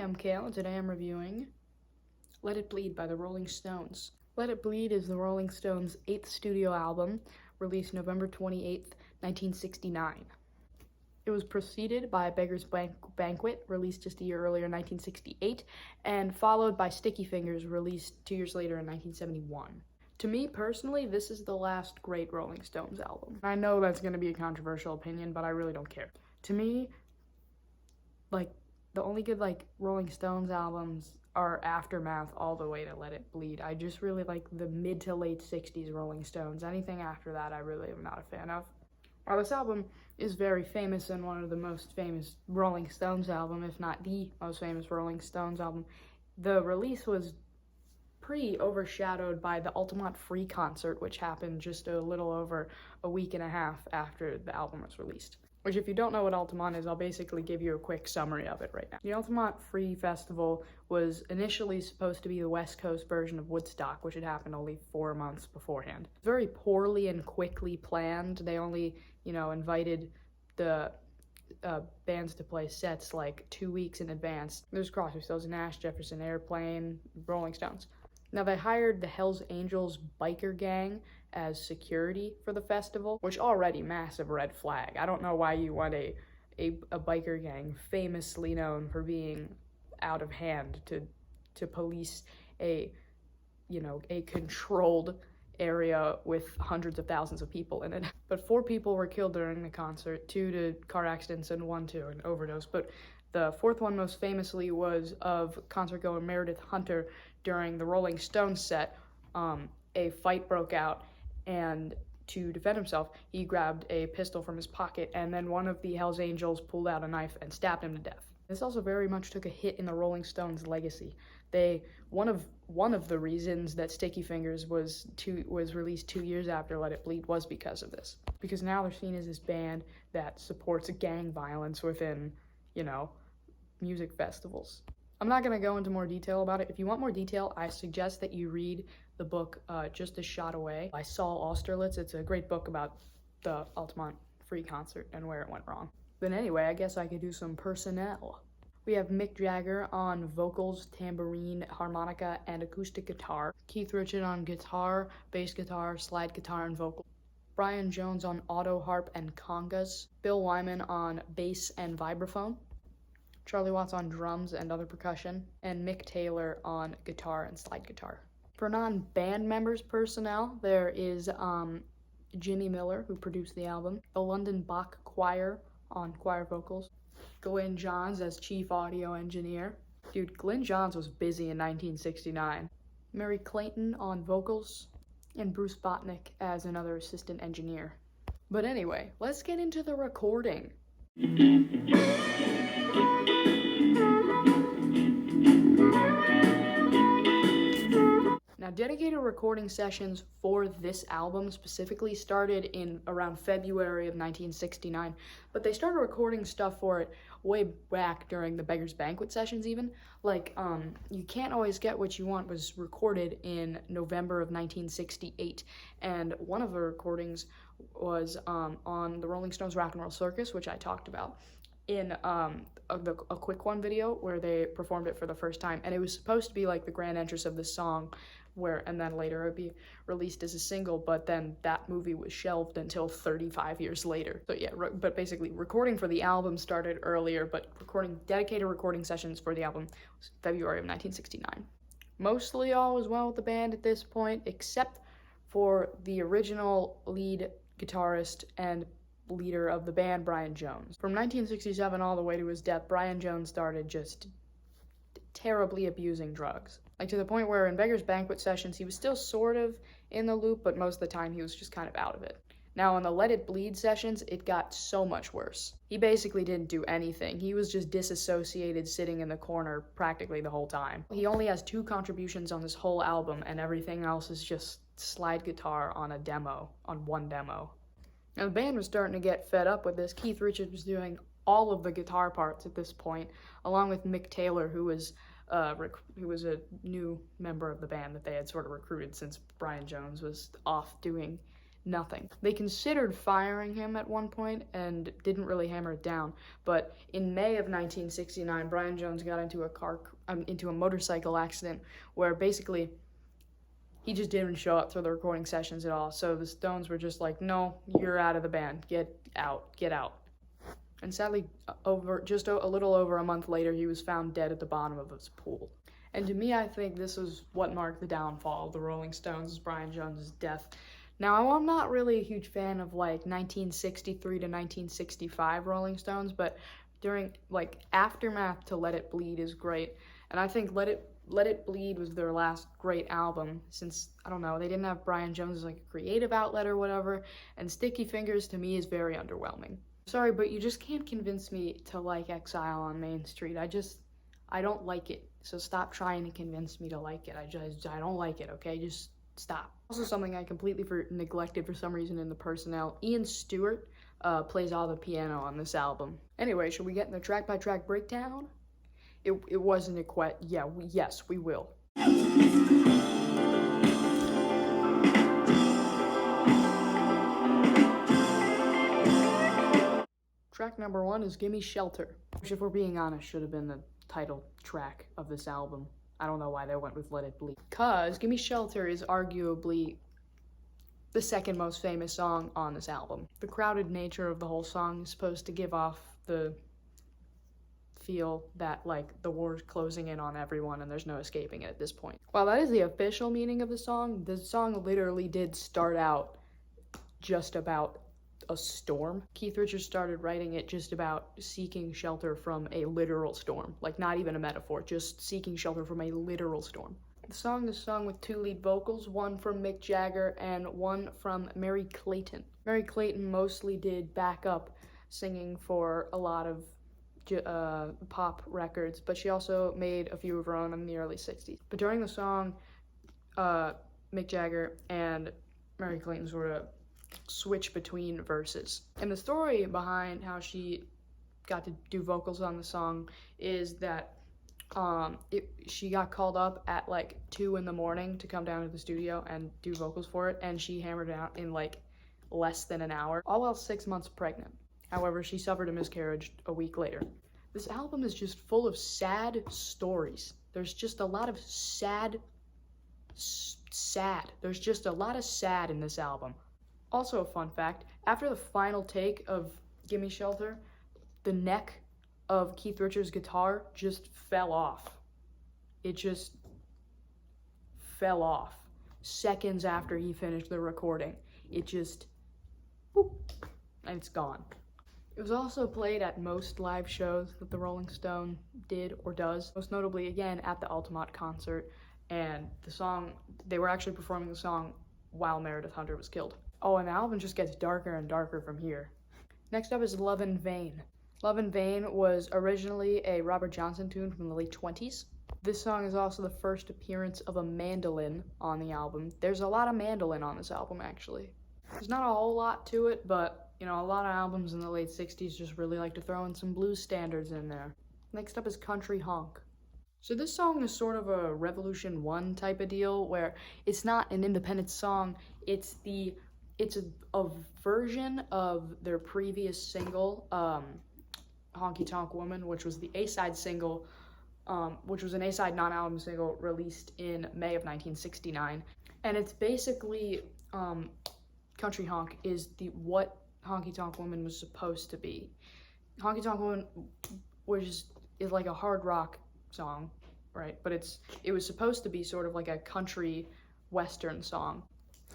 I'm Kale, and today I'm reviewing Let It Bleed by the Rolling Stones. Let It Bleed is the Rolling Stones' 8th studio album, released November 28th, 1969. It was preceded by Beggar's Banquet, released just a year earlier in 1968, and followed by Sticky Fingers, released 2 years later in 1971. To me, personally, this is the last great Rolling Stones album. I know that's going to be a controversial opinion, but I really don't care. To me, the only good, Rolling Stones albums are Aftermath all the way to Let It Bleed. I just really like the mid to late 60s Rolling Stones. Anything after that, I really am not a fan of. While this album is very famous and one of the most famous Rolling Stones album, if not the most famous Rolling Stones album, the release was pretty overshadowed by the Altamont Free concert, which happened just a little over a week and a half after the album was released. Which, if you don't know what Altamont is, I'll basically give you a quick summary of it right now. The Altamont Free Festival was initially supposed to be the West Coast version of Woodstock, which had happened only 4 months beforehand. Very poorly and quickly planned. They only, invited the bands to play sets like 2 weeks in advance. There's Crosby, Stills and Nash, Jefferson Airplane, Rolling Stones. Now, they hired the Hells Angels biker gang as security for the festival, which already massive red flag. I don't know why you want a biker gang famously known for being out of hand to police a controlled area with hundreds of thousands of people in it. But 4 people were killed during the concert, 2 to car accidents and 1 to an overdose. But the 4th one most famously was of concert goer Meredith Hunter. During the Rolling Stones set, a fight broke out, and to defend himself, he grabbed a pistol from his pocket, and then one of the Hells Angels pulled out a knife and stabbed him to death. This also very much took a hit in the Rolling Stones' legacy. One of the reasons that Sticky Fingers was released 2 years after Let It Bleed was because of this. Because now they're seen as this band that supports gang violence within, music festivals. I'm not going to go into more detail about it. If you want more detail, I suggest that you read the book Just a Shot Away by Saul Austerlitz. It's a great book about the Altamont Free concert and where it went wrong. But anyway, I guess I could do some personnel. We have Mick Jagger on vocals, tambourine, harmonica, and acoustic guitar. Keith Richards on guitar, bass guitar, slide guitar, and vocal. Brian Jones on auto harp and congas. Bill Wyman on bass and vibraphone. Charlie Watts on drums and other percussion, and Mick Taylor on guitar and slide guitar. For non-band members personnel, there is Jimmy Miller, who produced the album, the London Bach Choir on choir vocals, Glyn Johns as chief audio engineer. Dude, Glyn Johns was busy in 1969. Mary Clayton on vocals, and Bruce Botnick as another assistant engineer. But anyway, let's get into the recording. Now, dedicated recording sessions for this album specifically started in around February of 1969, but they started recording stuff for it way back during the Beggar's Banquet sessions even. You Can't Always Get What You Want was recorded in November of 1968, and one of the recordings was on the Rolling Stones Rock and Roll Circus, which I talked about in a quick one video where they performed it for the first time, and it was supposed to be like the grand entrance of the song, and then later it would be released as a single, but then that movie was shelved until 35 years later. So yeah, but basically recording for the album started earlier, but dedicated recording sessions for the album was February of 1969. Mostly all was well with the band at this point, except for the original lead guitarist and leader of the band, Brian Jones. From 1967 all the way to his death, Brian Jones started just terribly abusing drugs. To the point where in Beggar's Banquet sessions, he was still sort of in the loop, but most of the time he was just kind of out of it. Now, in the Let It Bleed sessions, it got so much worse. He basically didn't do anything. He was just disassociated, sitting in the corner practically the whole time. He only has 2 contributions on this whole album, and everything else is just slide guitar on one demo. Now, the band was starting to get fed up with this. Keith Richards was doing all of the guitar parts at this point, along with Mick Taylor, who was a new member of the band that they had sort of recruited since Brian Jones was off doing nothing. They considered firing him at one point and didn't really hammer it down. But in May of 1969, Brian Jones got into a motorcycle accident where basically he just didn't show up for the recording sessions at all. So the Stones were just like, no, you're out of the band. Get out. And sadly, just a little over a month later, he was found dead at the bottom of his pool. And to me, I think this was what marked the downfall of the Rolling Stones, is Brian Jones' death. Now, I'm not really a huge fan of, like, 1963 to 1965 Rolling Stones, but during, like, aftermath to Let It Bleed is great. And I think Let It Bleed was their last great album since, I don't know, they didn't have Brian Jones as, like, a creative outlet or whatever. And Sticky Fingers, to me, is very underwhelming. Sorry, but you just can't convince me to like Exile on Main Street. I don't like it. So stop trying to convince me to like it. I don't like it, okay? Just stop. Also, something I completely neglected for some reason in the personnel, Ian Stewart plays all the piano on this album. Anyway, should we get in the track-by-track breakdown? It wasn't a yes, we will. Track number 1 is Gimme Shelter, which, if we're being honest, should have been the title track of this album. I don't know why they went with Let It Bleed. Because Gimme Shelter is arguably the second most famous song on this album. The crowded nature of the whole song is supposed to give off the feel that, like, the war's closing in on everyone and there's no escaping it at this point. While that is the official meaning of the song literally did start out just about a storm. Keith Richards started writing it just about seeking shelter from a literal storm. Like, not even a metaphor, just seeking shelter from a literal storm. The song is sung with 2 lead vocals, one from Mick Jagger and one from Mary Clayton. Mary Clayton mostly did backup singing for a lot of pop records, but she also made a few of her own in the early 60s. But during the song, Mick Jagger and Mary Clayton sort of switch between verses. And the story behind how she got to do vocals on the song is that she got called up at like 2 in the morning to come down to the studio and do vocals for it, and she hammered it out in like less than an hour, all while 6 months pregnant. However, she suffered a miscarriage a week later. This album is just full of sad stories. There's just a lot of sad. There's just a lot of sad in this album. Also, a fun fact, after the final take of Gimme Shelter, the neck of Keith Richards' guitar just fell off. It just fell off. Seconds after he finished the recording. It just, boop, and it's gone. It was also played at most live shows that the Rolling Stone did or does, most notably, again, at the Altamont concert, and they were actually performing the song while Meredith Hunter was killed. Oh, and the album just gets darker and darker from here. Next up is Love in Vain. Love in Vain was originally a Robert Johnson tune from the late 20s. This song is also the first appearance of a mandolin on the album. There's a lot of mandolin on this album, actually. There's not a whole lot to it, but, you know, a lot of albums in the late 60s just really like to throw in some blues standards in there. Next up is Country Honk. So this song is sort of a Revolution 1 type of deal, where it's not an independent song, it's a version of their previous single, Honky Tonk Woman, which was the A-side single, which was an A-side non-album single released in May of 1969. And it's basically, Country Honk is what Honky Tonk Woman was supposed to be. Honky Tonk Woman is like a hard rock song, right? But it was supposed to be sort of like a country western song.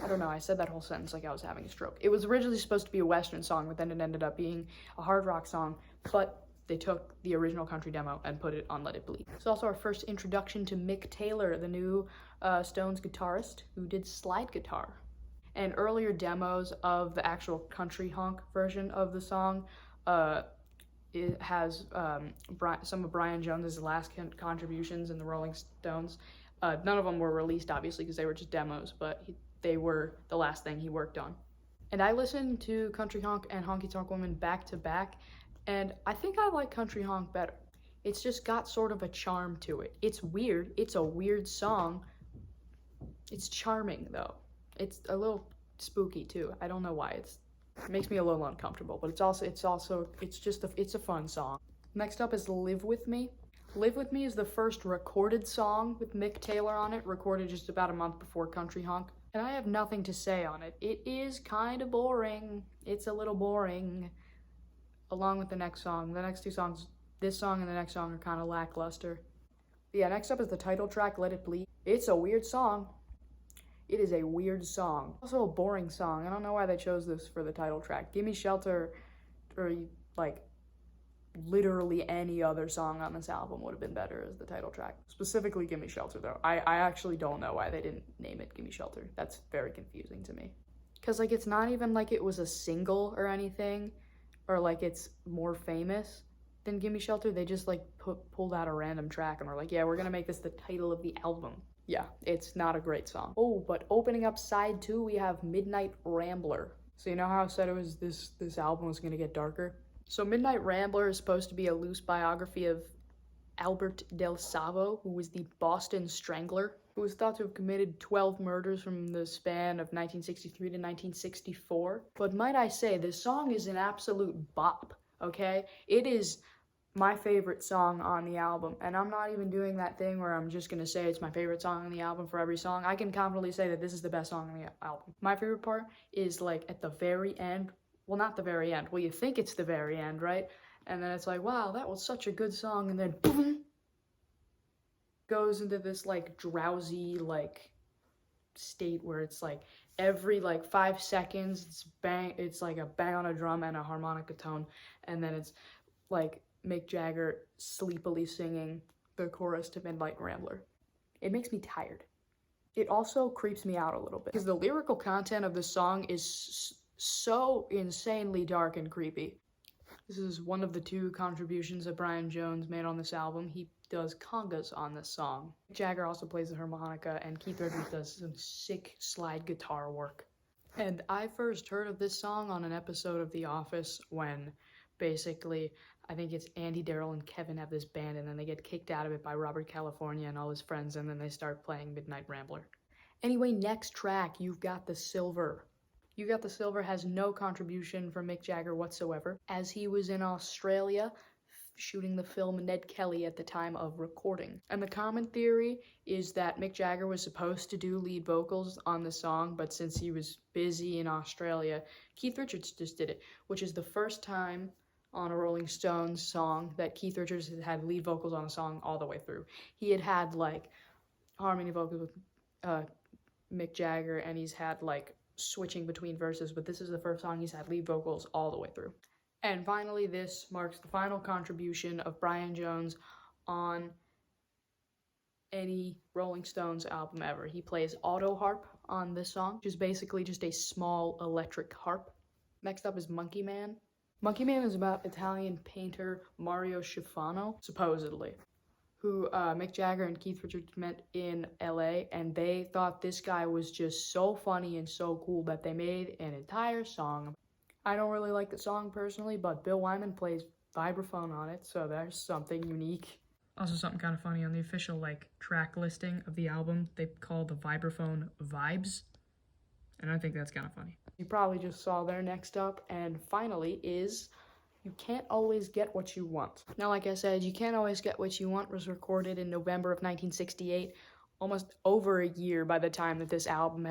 I don't know, I said that whole sentence like I was having a stroke. It was originally supposed to be a western song, but then it ended up being a hard rock song, but they took the original country demo and put it on Let It Bleed. It's also our first introduction to Mick Taylor, the new Stones guitarist who did slide guitar. And earlier demos of the actual Country Honk version of the song, it has some of Brian Jones's last contributions in the Rolling Stones. None of them were released, obviously, because they were just demos, but they were the last thing he worked on. And I listened to Country Honk and Honky Tonk Woman back to back, and I think I like Country Honk better. It's just got sort of a charm to it. It's weird. It's a weird song. It's charming, though. It's a little spooky too. I don't know why. It makes me a little uncomfortable, but it's a fun song. Next up is Live With Me. Live With Me is the first recorded song with Mick Taylor on it, recorded just about a month before Country Honk. And I have nothing to say on it. It is kind of boring. It's a little boring. Along with the next song. The next two songs, this song and the next song, are kind of lackluster. Yeah, next up is the title track, Let It Bleed. It's a weird song. It is a weird song. Also a boring song. I don't know why they chose this for the title track. Gimme Shelter, or like literally any other song on this album would have been better as the title track. Specifically Gimme Shelter though. I actually don't know why they didn't name it Gimme Shelter. That's very confusing to me. Cause like it's not even like it was a single or anything, or like it's more famous than Gimme Shelter. They just like pulled out a random track and were like, yeah, we're gonna make this the title of the album. Yeah, it's not a great song. Oh, but opening up side 2, we have Midnight Rambler. So you know how I said it was this album was gonna get darker? So Midnight Rambler is supposed to be a loose biography of Albert Del Savo, who was the Boston Strangler, who was thought to have committed 12 murders from the span of 1963 to 1964. But might I say, this song is an absolute bop, okay? It is my favorite song on the album, and I'm not even doing that thing where I'm just gonna say it's my favorite song on the album for every song. I can confidently say that this is the best song on the album. My favorite part is like at the very end. Well, not the very end. Well, you think it's the very end, right? And then it's like, wow, that was such a good song, and then boom, goes into this like drowsy like state where it's like every like 5 seconds it's like a bang on a drum and a harmonica tone, and then it's like Mick Jagger sleepily singing the chorus to Midnight Rambler. It makes me tired. It also creeps me out a little bit because the lyrical content of the song is so insanely dark and creepy. This is one of the 2 contributions that Brian Jones made on this album. He does congas on this song. Mick Jagger also plays the harmonica, and Keith Richards does some sick slide guitar work. And I first heard of this song on an episode of The Office when basically I think it's Andy, Daryl, and Kevin have this band, and then they get kicked out of it by Robert California and all his friends, and then they start playing Midnight Rambler. Anyway, next track, You've Got the Silver. You Got the Silver has no contribution from Mick Jagger whatsoever, as he was in Australia shooting the film Ned Kelly at the time of recording. And the common theory is that Mick Jagger was supposed to do lead vocals on the song, but since he was busy in Australia, Keith Richards just did it, which is the first time on a Rolling Stones song that Keith Richards had lead vocals on a song all the way through. He had like harmony vocals with Mick Jagger, and he's had like switching between verses, but this is the first song he's had lead vocals all the way through. And finally, this marks the final contribution of Brian Jones on any Rolling Stones album ever. He plays auto harp on this song, which is basically just a small electric harp. Next up is Monkey Man. Monkey Man is about Italian painter Mario Schifano, supposedly, who Mick Jagger and Keith Richards met in LA, and they thought this guy was just so funny and so cool that they made an entire song. I don't really like the song personally, but Bill Wyman plays vibraphone on it, so there's something unique. Also something kind of funny, on the official like track listing of the album, they call the vibraphone Vibes, and I think that's kind of funny. You probably just saw there. Next up, and finally, is You Can't Always Get What You Want. Now, like I said, You Can't Always Get What You Want was recorded in November of 1968, almost over a year by the time that this album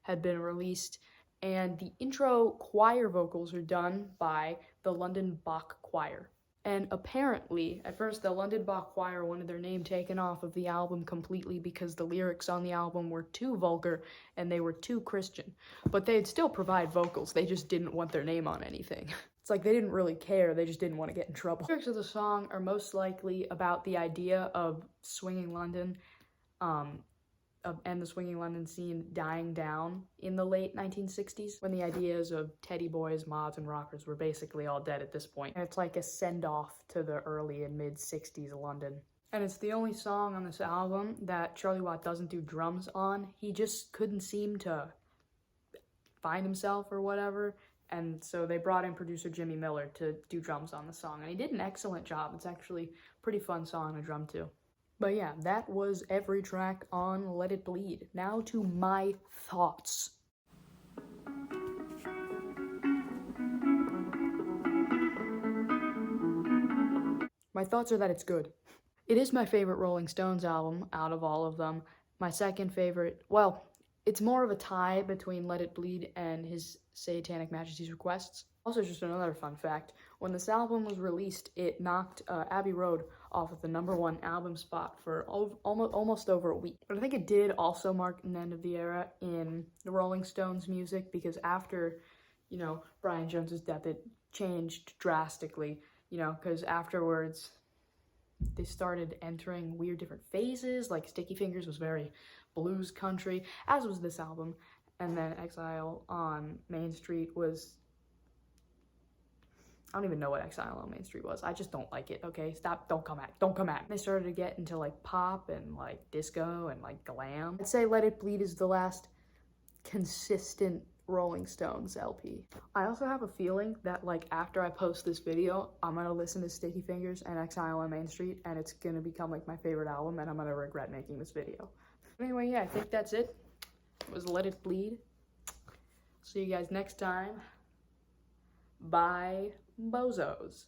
had been released, and the intro choir vocals are done by the London Bach Choir. And apparently, at first, the London Bach Choir wanted their name taken off of the album completely because the lyrics on the album were too vulgar and they were too Christian. But they'd still provide vocals, they just didn't want their name on anything. It's like they didn't really care, they just didn't want to get in trouble. The lyrics of the song are most likely about the idea of swinging London, and the swinging London scene dying down in the late 1960s, when the ideas of teddy boys, mods, and rockers were basically all dead at this point. And it's like a send-off to the early and mid-60s London. And it's the only song on this album that Charlie Watt doesn't do drums on. He just couldn't seem to find himself or whatever, and so they brought in producer Jimmy Miller to do drums on the song, and he did an excellent job. It's actually a pretty fun song to drum to. But yeah, that was every track on Let It Bleed. Now to my thoughts. My thoughts are that it's good. It is my favorite Rolling Stones album out of all of them. My second favorite, well, it's more of a tie between Let It Bleed and His Satanic Majesty's Requests. Also, just another fun fact, when this album was released, it knocked Abbey Road off of the #1 album spot for almost over a week. But I think it did also mark an end of the era in the Rolling Stones music, because after, you know, Brian Jones's death, it changed drastically, you know, because afterwards, they started entering weird different phases. Like Sticky Fingers was very blues country, as was this album. And then Exile on Main Street was, I don't even know what Exile on Main Street was. I just don't like it, okay? Stop, don't come at. They started to get into like pop and like disco and like glam. I'd say Let It Bleed is the last consistent Rolling Stones LP. I also have a feeling that like after I post this video, I'm gonna listen to Sticky Fingers and Exile on Main Street, and it's gonna become like my favorite album, and I'm gonna regret making this video. Anyway, yeah, I think that's it. It was Let It Bleed. See you guys next time. Bye, bozos.